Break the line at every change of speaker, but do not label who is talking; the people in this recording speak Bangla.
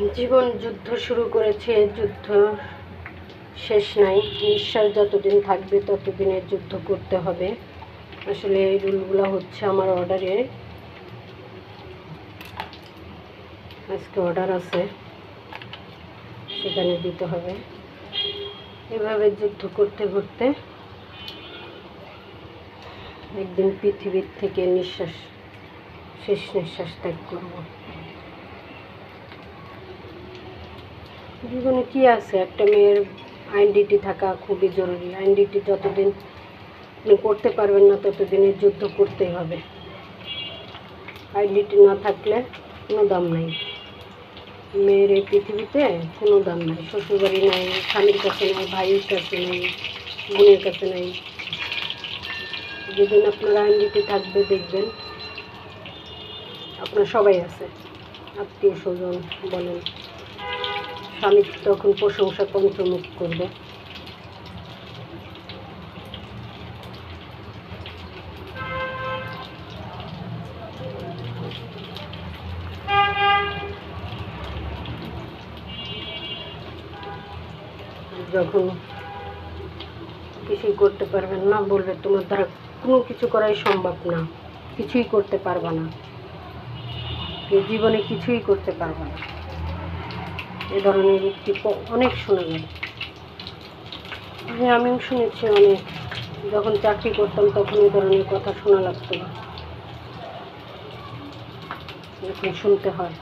জীবন যুদ্ধ শুরু করেছে, যুদ্ধ শেষ নাই। নিঃশ্বাস যতদিন থাকবে ততদিনের যুদ্ধ করতে হবে। আসলে এই রুলগুলো হচ্ছে আমার অর্ডারে, আজকে অর্ডার আছে, সেখানে দিতে হবে। এভাবে যুদ্ধ করতে করতে একদিন পৃথিবীর থেকে শেষ নিঃশ্বাস ত্যাগ করব। জীবনে কি আছে, একটা মেয়ের আইডেন্টিটি থাকা খুবই জরুরি। আইডেন্টিটি যতদিন আপনি করতে পারবেন না ততদিনের যুদ্ধ করতেই হবে। আইডেন্টিটি না থাকলে কোনো দাম নাই। মেয়ের এই পৃথিবীতে কোনো দাম নাই। শ্বশুরবাড়ি নাই, স্বামীর কাছে নাই, ভাইয়ের কাছে নেই, বোনের কাছে নেই। যেদিন আপনার আইডেন্টিটি থাকবে দেখবেন আপনার সবাই আছে, আত্মীয় স্বজন বলেন, স্বামী তখন প্রশংসা পঞ্চমুখ করবে। যখন কিছুই করতে পারবেন না, বলবে তোমার দ্বারা কোনো কিছু করাই সম্ভব না, কিছুই করতে পারবে না, জীবনে কিছুই করতে পারবে না। এ ধরনের উক্তি অনেক শোনা যায়। হ্যাঁ, আমিও শুনেছি অনেক। যখন চাকরি করতাম তখন এ ধরনের কথা শোনা লাগতো না, এখন শুনতে হয়।